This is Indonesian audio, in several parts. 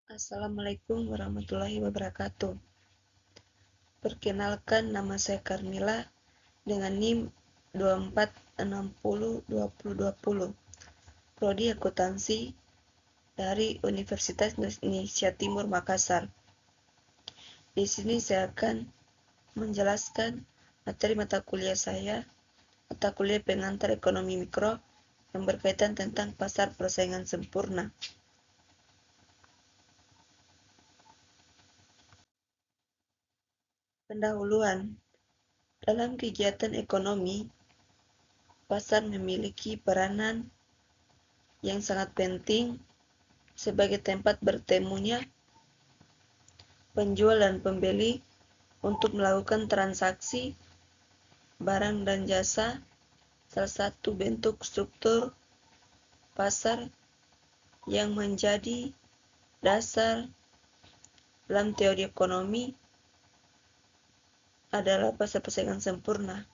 Assalamualaikum warahmatullahi wabarakatuh. Perkenalkan, nama saya Karmila dengan NIM 24602020, Prodi Akuntansi dari Universitas Indonesia Timur Makassar. Di sini saya akan menjelaskan materi mata kuliah saya, mata kuliah pengantar ekonomi mikro yang berkaitan tentang pasar persaingan sempurna. Pendahuluan. Dalam kegiatan ekonomi, pasar memiliki peranan yang sangat penting sebagai tempat bertemunya penjual dan pembeli untuk melakukan transaksi barang dan jasa. Salah satu bentuk struktur pasar yang menjadi dasar dalam teori ekonomi adalah pasar persaingan sempurna.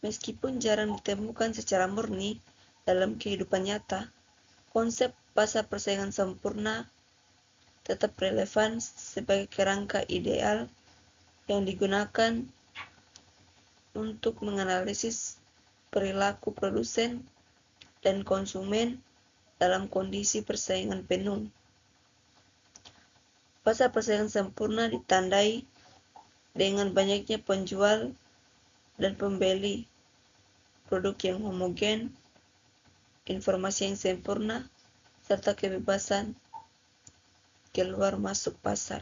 Meskipun jarang ditemukan secara murni dalam kehidupan nyata, konsep pasar persaingan sempurna tetap relevan sebagai kerangka ideal yang digunakan untuk menganalisis perilaku produsen dan konsumen dalam kondisi persaingan penuh. Pasar persaingan sempurna ditandai dengan banyaknya penjual dan pembeli, produk yang homogen, informasi yang sempurna, serta kebebasan keluar masuk pasar.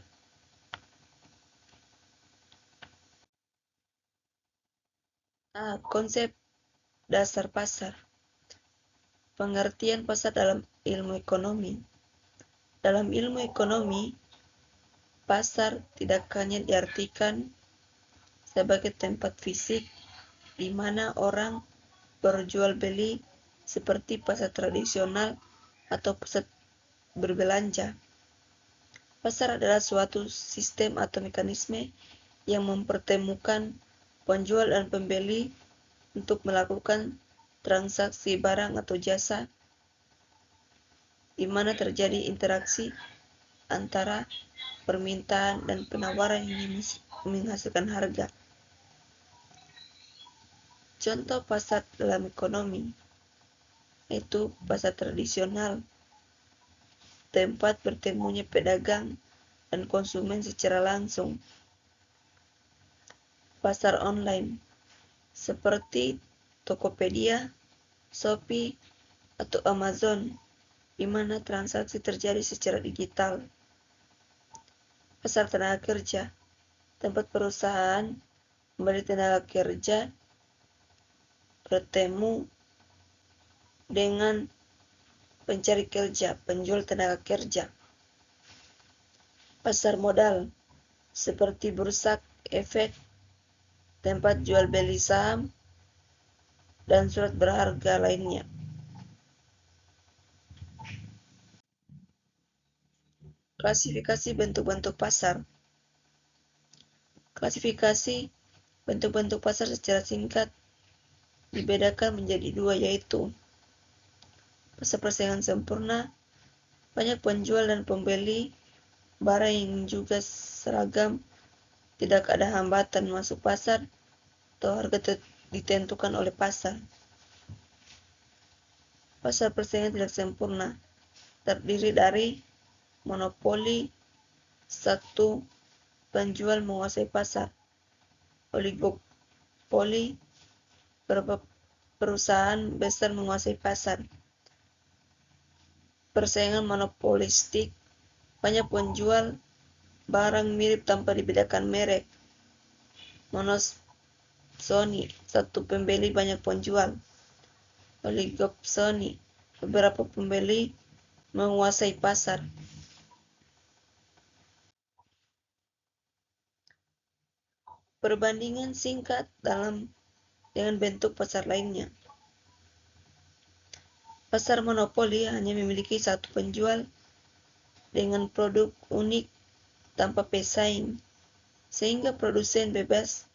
Konsep dasar pasar. Pengertian pasar dalam ilmu ekonomi. Dalam ilmu ekonomi, pasar tidak hanya diartikan sebagai tempat fisik di mana orang berjual beli seperti pasar tradisional atau pusat berbelanja. Pasar adalah suatu sistem atau mekanisme yang mempertemukan penjual dan pembeli untuk melakukan transaksi barang atau jasa, di mana terjadi interaksi antara permintaan dan penawaran yang menghasilkan harga. Contoh pasar dalam ekonomi yaitu pasar tradisional, tempat bertemunya pedagang dan konsumen secara langsung. Pasar online seperti Tokopedia, Shopee, atau Amazon, di mana transaksi terjadi secara digital. Pasar tenaga kerja, tempat perusahaan membeli tenaga kerja bertemu dengan pencari kerja, penjual tenaga kerja. Pasar modal seperti bursa efek, tempat jual beli saham, dan surat berharga lainnya. Klasifikasi bentuk-bentuk pasar. Klasifikasi bentuk-bentuk pasar secara singkat dibedakan menjadi dua, yaitu pasar persaingan sempurna, banyak penjual dan pembeli, barang yang juga seragam, tidak ada hambatan masuk pasar, atau harga ditentukan oleh pasar. Pasar persaingan tidak sempurna terdiri dari monopoli, satu penjual menguasai pasar, oligopoli, beberapa perusahaan besar menguasai pasar. Persaingan monopolistik, banyak penjual, barang mirip tanpa dibedakan merek. Monopsoni, satu pembeli banyak penjual. Oligopsoni, beberapa pembeli menguasai pasar. Perbandingan singkat dengan bentuk pasar lainnya. Pasar monopoli hanya memiliki satu penjual dengan produk unik tanpa pesaing, sehingga produsen bebas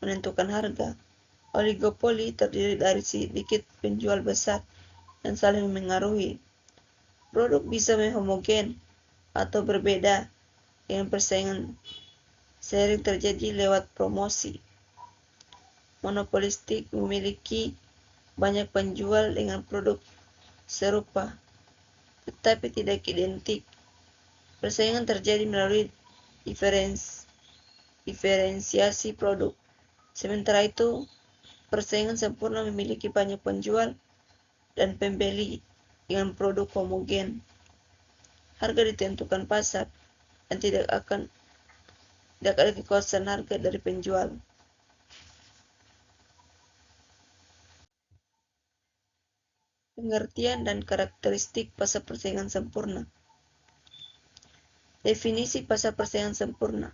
menentukan harga. Oligopoli terdiri dari sedikit penjual besar dan saling mengaruhi. Produk bisa homogen atau berbeda dengan persaingan sering terjadi lewat promosi. Monopolistik memiliki banyak penjual dengan produk serupa, tetapi tidak identik. Persaingan terjadi melalui diferensiasi produk. Sementara itu, persaingan sempurna memiliki banyak penjual dan pembeli dengan produk homogen. Harga ditentukan pasar dan tidak ada kekuasaan harga dari penjual. Pengertian dan karakteristik pasar persaingan sempurna. Definisi pasar persaingan sempurna.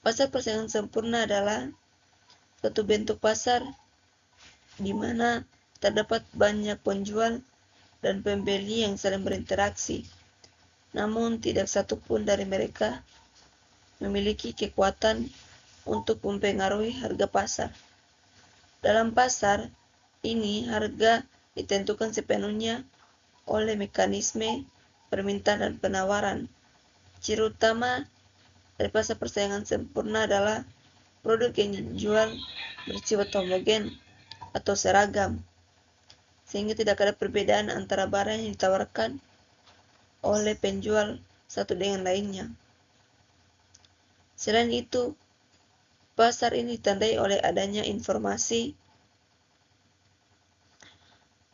Pasar persaingan sempurna adalah suatu bentuk pasar di mana terdapat banyak penjual dan pembeli yang saling berinteraksi, namun tidak satu pun dari mereka memiliki kekuatan untuk mempengaruhi harga pasar. Dalam pasar ini, harga ditentukan sepenuhnya oleh mekanisme permintaan dan penawaran. Ciri utama dari pasar persaingan sempurna adalah produk yang dijual bersifat homogen atau seragam, sehingga tidak ada perbedaan antara barang yang ditawarkan oleh penjual satu dengan lainnya. Selain itu, pasar ini ditandai oleh adanya informasi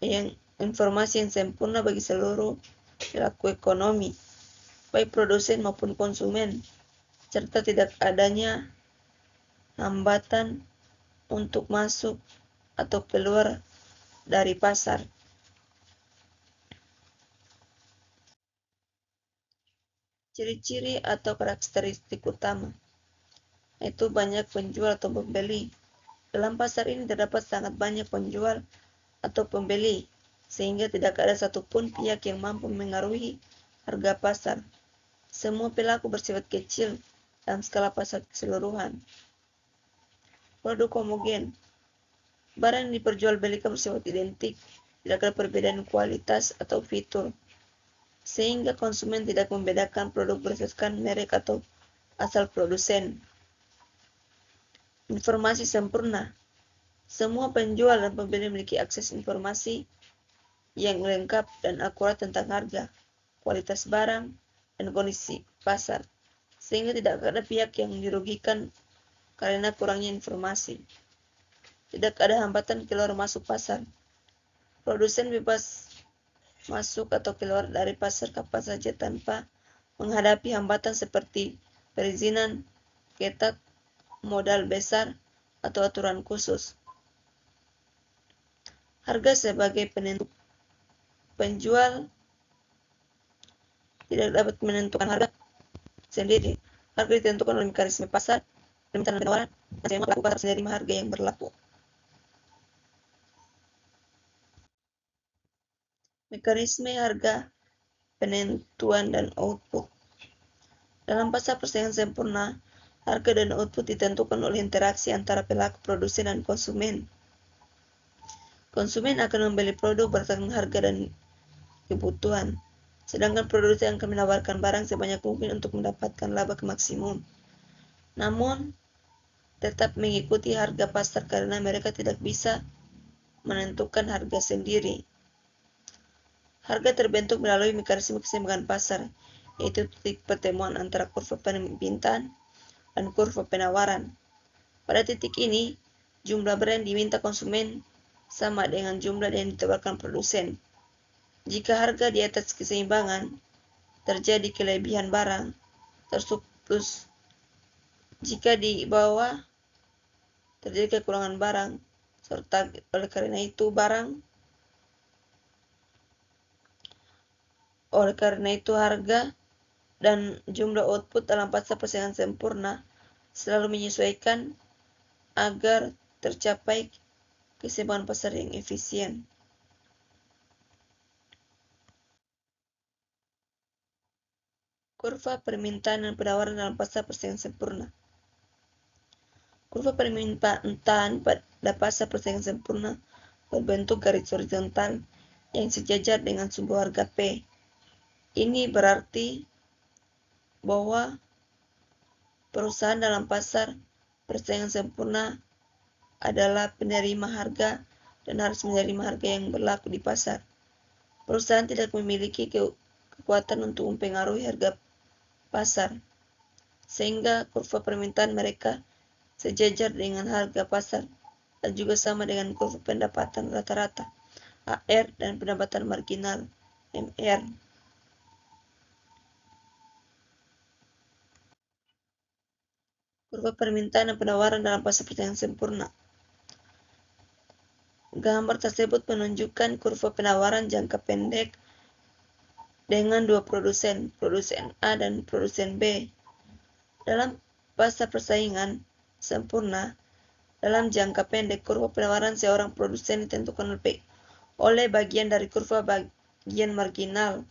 yang sempurna bagi seluruh pelaku ekonomi, baik produsen maupun konsumen, serta tidak adanya hambatan untuk masuk atau keluar dari pasar. Ciri-ciri atau karakteristik utama, yaitu banyak penjual atau pembeli. Dalam pasar ini terdapat sangat banyak penjual atau pembeli, sehingga tidak ada satupun pihak yang mampu mengaruhi harga pasar. Semua pelaku bersifat kecil dalam skala pasar keseluruhan. Produk homogen. Barang yang diperjualbelikan bersifat identik, tidak ada perbedaan kualitas atau fitur, sehingga konsumen tidak membedakan produk berdasarkan merek atau asal produsen. Informasi sempurna. Semua penjual dan pembeli memiliki akses informasi yang lengkap dan akurat tentang harga, kualitas barang, dan kondisi pasar, sehingga tidak ada pihak yang dirugikan karena kurangnya informasi. Tidak ada hambatan keluar masuk pasar. Produsen bebas masuk atau keluar dari pasar kapan saja tanpa menghadapi hambatan seperti perizinan ketat, modal besar, atau aturan khusus. Harga sebagai penentu. Penjual tidak dapat menentukan harga sendiri. Harga ditentukan oleh mekanisme pasar, permintaan dan penawaran, dan semua pelaku pasar sendiri harga yang berlaku. Mekanisme harga, penentuan, dan output. Dalam pasar persaingan sempurna, harga dan output ditentukan oleh interaksi antara pelaku produsen dan konsumen. Konsumen akan membeli produk berdasarkan harga dan kebutuhan, sedangkan produsen akan menawarkan barang sebanyak mungkin untuk mendapatkan laba maksimum. Namun, tetap mengikuti harga pasar karena mereka tidak bisa menentukan harga sendiri. Harga terbentuk melalui mekanisme keseimbangan pasar, yaitu titik pertemuan antara kurva permintaan dan kurva penawaran. Pada titik ini, jumlah barang yang diminta konsumen sama dengan jumlah yang ditawarkan produsen. Jika harga di atas keseimbangan, terjadi kelebihan barang tersurplus. Jika di bawah, terjadi kekurangan barang, serta oleh karena harga dan jumlah output dalam pasar persaingan sempurna selalu menyesuaikan agar tercapai keseimbangan pasar yang efisien. Kurva permintaan dan penawaran dalam pasar persaingan sempurna. Kurva permintaan pada pasar persaingan sempurna berbentuk garis horizontal yang sejajar dengan sumber harga P. Ini berarti bahwa perusahaan dalam pasar persaingan sempurna adalah penerima harga dan harus menerima harga yang berlaku di pasar. Perusahaan tidak memiliki kekuatan untuk mempengaruhi harga pasar, sehingga kurva permintaan mereka sejajar dengan harga pasar dan juga sama dengan kurva pendapatan rata-rata (AR) dan pendapatan marginal (MR). Kurva permintaan dan penawaran dalam pasar persaingan sempurna. Gambar tersebut menunjukkan kurva penawaran jangka pendek dengan dua produsen A dan produsen B. Dalam pasar persaingan sempurna, dalam jangka pendek, kurva penawaran seorang produsen ditentukan oleh bagian dari kurva bagian marginal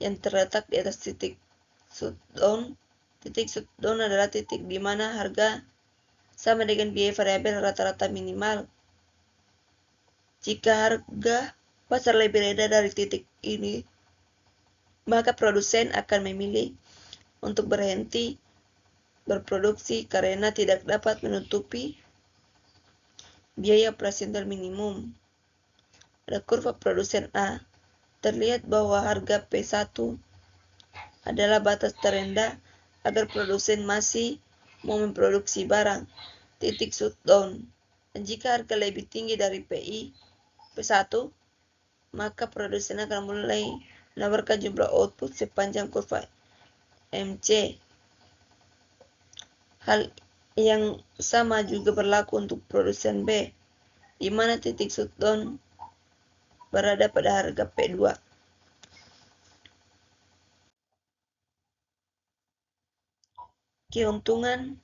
yang terletak di atas titik shutdown. Titik shutdown adalah titik di mana harga sama dengan biaya variabel rata-rata minimal. Jika harga pasar lebih rendah dari titik ini, maka produsen akan memilih untuk berhenti berproduksi karena tidak dapat menutupi biaya operasional minimum. Pada kurva produsen A, terlihat bahwa harga P1 adalah batas terendah agar produsen masih mau memproduksi barang titik shutdown. Dan jika harga lebih tinggi dari P1, maka produsen akan mulai menawarkan jumlah output sepanjang kurva MC. Hal yang sama juga berlaku untuk produsen B, di mana titik shutdown berada pada harga P2. Keuntungan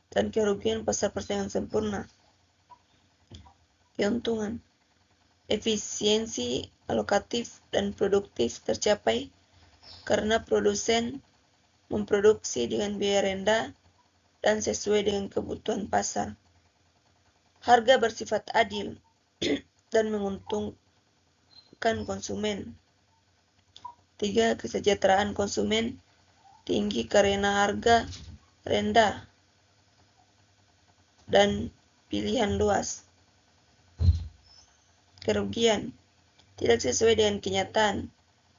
dan kerugian pasar persaingan sempurna. Keuntungan: efisiensi alokatif dan produktif tercapai karena produsen memproduksi dengan biaya rendah dan sesuai dengan kebutuhan pasar. Harga bersifat adil dan menguntungkan konsumen. 3. Kesejahteraan konsumen tinggi karena harga rendah dan pilihan luas. Kerugian: tidak sesuai dengan kenyataan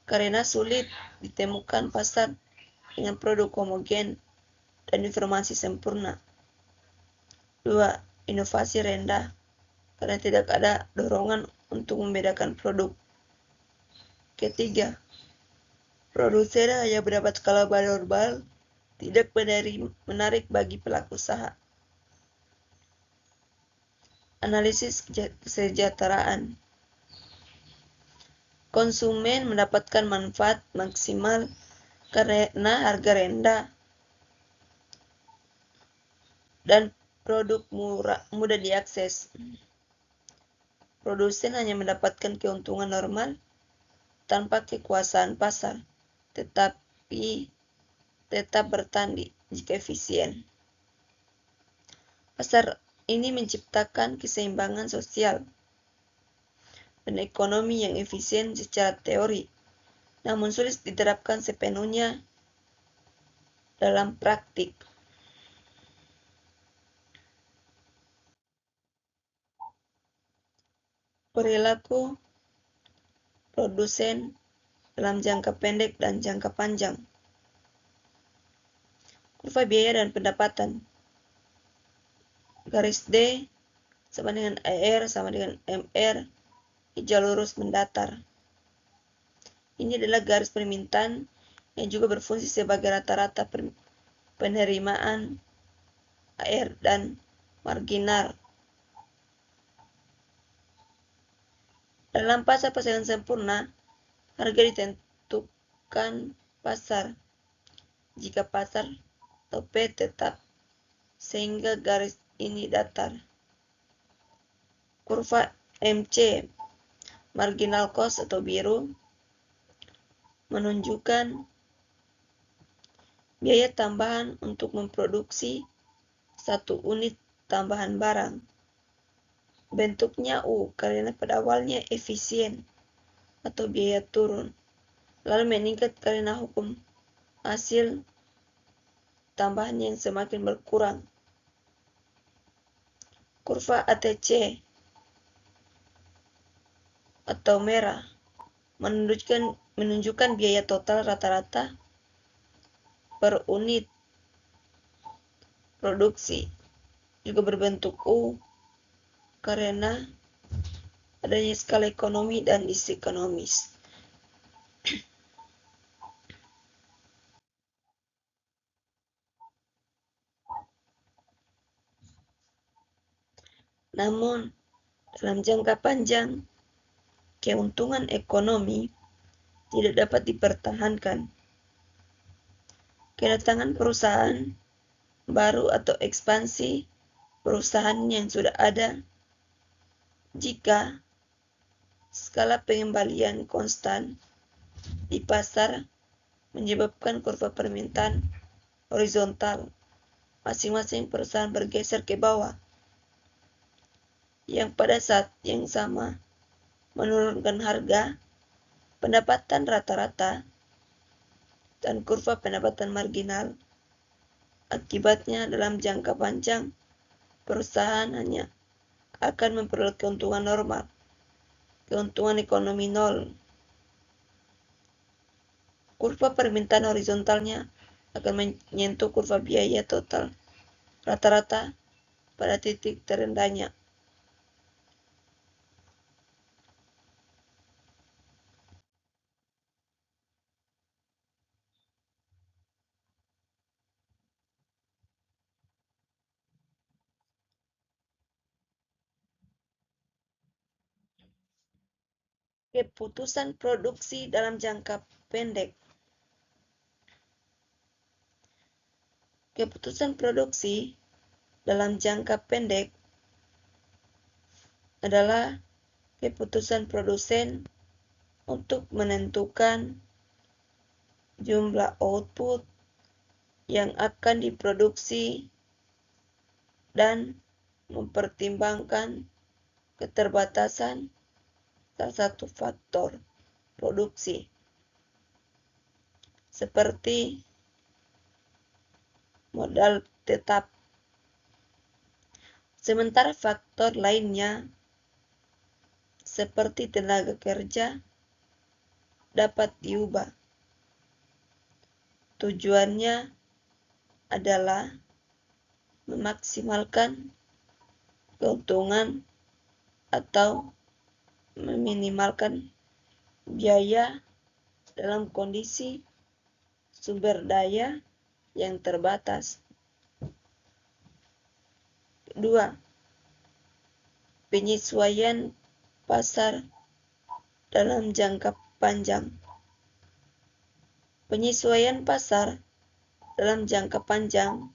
karena sulit ditemukan pasar dengan produk homogen dan informasi sempurna. 2. Inovasi rendah karena tidak ada dorongan untuk membedakan produk. Ketiga, produsen hanya mendapat skala normal, tidak menarik bagi pelaku usaha. Analisis kesejahteraan. Konsumen mendapatkan manfaat maksimal karena harga rendah dan produk mudah diakses. Produsen hanya mendapatkan keuntungan normal tanpa kekuasaan pasar, tetapi tetap bertahan jika efisien. Pasar ini menciptakan keseimbangan sosial dan ekonomi yang efisien secara teori, namun sulit diterapkan sepenuhnya dalam praktik. Perilaku produsen dalam jangka pendek dan jangka panjang. Kurva biaya dan pendapatan. Garis D sama dengan AR sama dengan MR, hijau lurus mendatar. Ini adalah garis permintaan yang juga berfungsi sebagai rata-rata penerimaan AR dan marginal. Dalam pasar persaingan sempurna, harga ditentukan pasar jika pasar atau P tetap, sehingga garis ini datar. Kurva MC, marginal cost atau biru, menunjukkan biaya tambahan untuk memproduksi satu unit tambahan barang. Bentuknya U karena pada awalnya efisien atau biaya turun. lalu meningkat karena hukum hasil tambahan yang semakin berkurang. Kurva ATC atau merah menunjukkan biaya total rata-rata per unit produksi, juga berbentuk U karena adanya skala ekonomi dan disekonomis. Namun, dalam jangka panjang, keuntungan ekonomi tidak dapat dipertahankan. Kedatangan perusahaan baru atau ekspansi perusahaan yang sudah ada, jika skala pengembalian konstan di pasar menyebabkan kurva permintaan horizontal masing-masing perusahaan bergeser ke bawah, yang pada saat yang sama menurunkan harga pendapatan rata-rata dan kurva pendapatan marginal. Akibatnya, dalam jangka panjang, perusahaan hanya akan memperoleh keuntungan normal, keuntungan ekonomi nol. Kurva permintaan horizontalnya akan menyentuh kurva biaya total rata-rata pada titik terendahnya. Keputusan produksi dalam jangka pendek. Keputusan produksi dalam jangka pendek adalah keputusan produsen untuk menentukan jumlah output yang akan diproduksi dan mempertimbangkan keterbatasan salah satu faktor produksi, seperti modal tetap. Sementara faktor lainnya, seperti tenaga kerja, dapat diubah. Tujuannya adalah memaksimalkan keuntungan atau meminimalkan biaya dalam kondisi sumber daya yang terbatas. Kedua, penyesuaian pasar dalam jangka panjang. Penyesuaian pasar dalam jangka panjang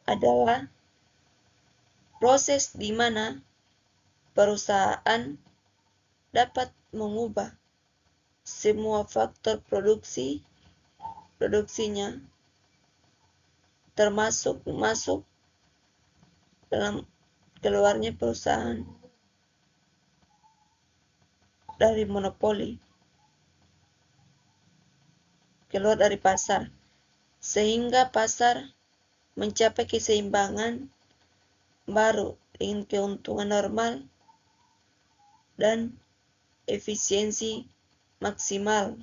adalah proses di mana perusahaan dapat mengubah semua faktor produksinya, termasuk masuk dalam keluarnya perusahaan dari monopoli, keluar dari pasar, sehingga pasar mencapai keseimbangan baru dengan keuntungan normal dan efisiensi maksimal.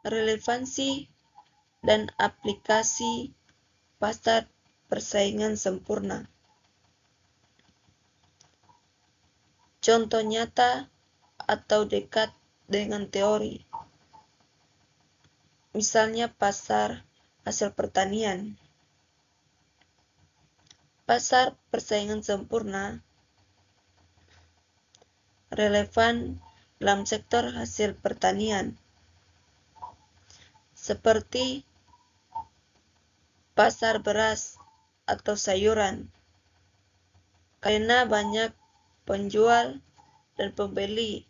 Relevansi dan aplikasi pasar persaingan sempurna. Contoh nyata atau dekat dengan teori. Misalnya pasar hasil pertanian. Pasar persaingan sempurna relevan dalam sektor hasil pertanian, seperti pasar beras atau sayuran, karena banyak penjual dan pembeli,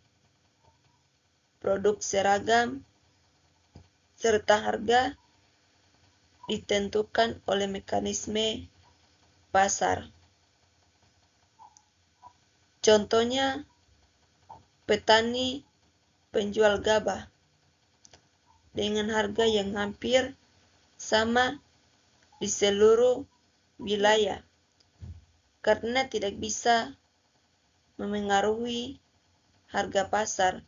produk seragam, serta harga ditentukan oleh mekanisme pasar. Contohnya, petani penjual gabah dengan harga yang hampir sama di seluruh wilayah karena tidak bisa memengaruhi harga pasar.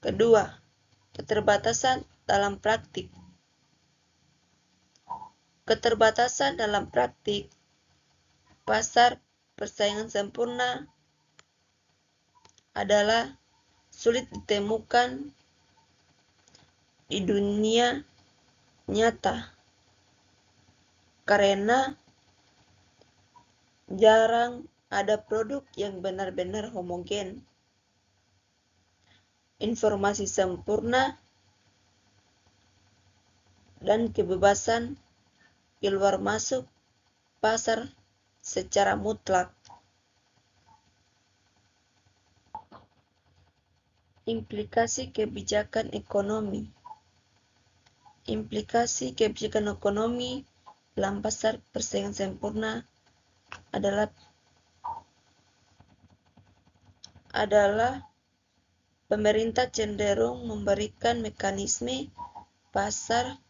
Kedua, keterbatasan dalam praktik. Keterbatasan dalam praktik pasar persaingan sempurna adalah sulit ditemukan di dunia nyata karena jarang ada produk yang benar-benar homogen. Informasi sempurna dan kebebasan keluar masuk pasar secara mutlak. Implikasi kebijakan ekonomi. Implikasi kebijakan ekonomi dalam pasar persaingan sempurna adalah pemerintah cenderung memberikan mekanisme pasar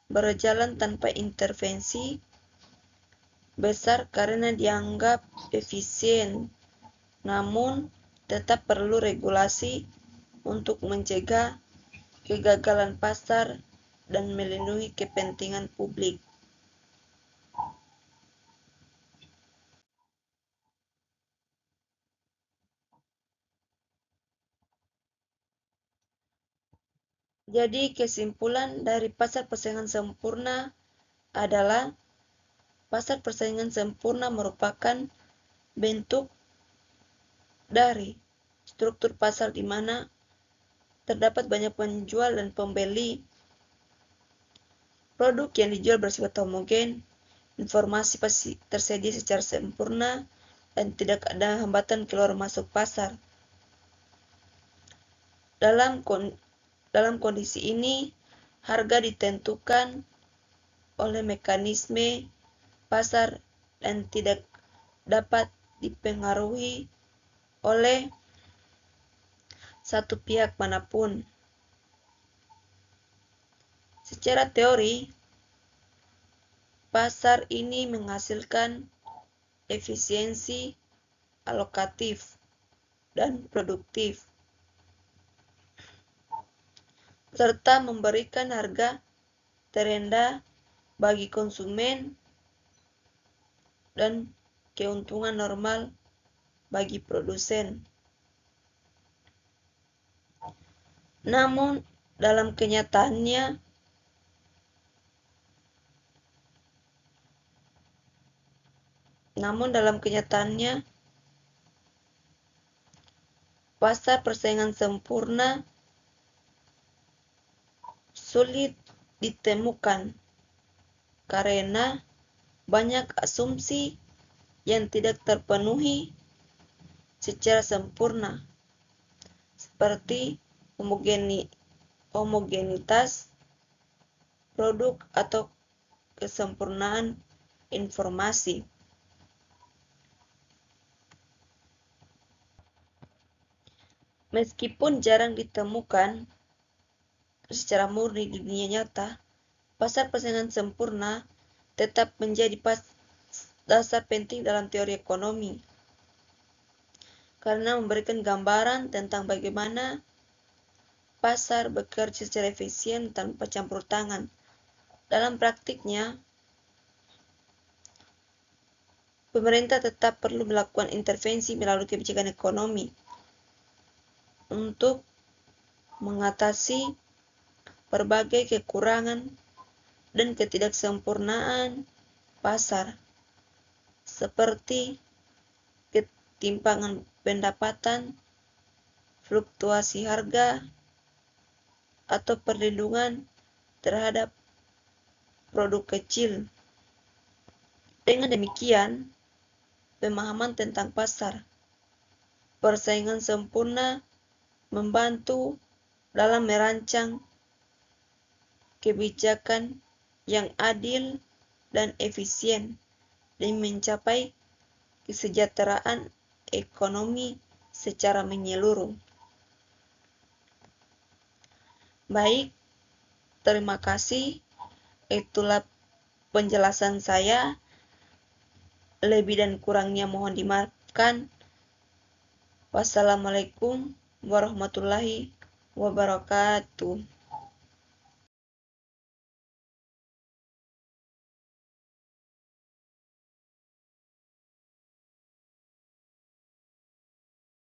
berjalan tanpa intervensi besar karena dianggap efisien, namun tetap perlu regulasi untuk mencegah kegagalan pasar dan melindungi kepentingan publik. Jadi kesimpulan dari pasar persaingan sempurna adalah pasar persaingan sempurna merupakan bentuk dari struktur pasar di mana terdapat banyak penjual dan pembeli. Produk yang dijual bersifat homogen, informasi pasti tersedia secara sempurna, dan tidak ada hambatan keluar masuk pasar. Dalam kondisi ini, harga ditentukan oleh mekanisme pasar dan tidak dapat dipengaruhi oleh satu pihak manapun. Secara teori, pasar ini menghasilkan efisiensi alokatif dan produktif, serta memberikan harga terendah bagi konsumen dan keuntungan normal bagi produsen. Namun dalam kenyataannya, pasar persaingan sempurna sulit ditemukan karena banyak asumsi yang tidak terpenuhi secara sempurna, seperti homogenitas produk atau kesempurnaan informasi. Meskipun jarang ditemukan secara murni di dunia nyata, pasar persaingan sempurna tetap menjadi dasar penting dalam teori ekonomi karena memberikan gambaran tentang bagaimana pasar bekerja secara efisien tanpa campur tangan. Dalam praktiknya, pemerintah tetap perlu melakukan intervensi melalui kebijakan ekonomi untuk mengatasi berbagai kekurangan dan ketidaksempurnaan pasar, seperti ketimpangan pendapatan, fluktuasi harga, atau perlindungan terhadap produk kecil. Dengan demikian, pemahaman tentang pasar persaingan sempurna membantu dalam merancang kebijakan yang adil dan efisien dan mencapai kesejahteraan ekonomi secara menyeluruh. Baik, terima kasih. Itulah penjelasan saya. Lebih dan kurangnya mohon dimaafkan. Wassalamualaikum warahmatullahi wabarakatuh.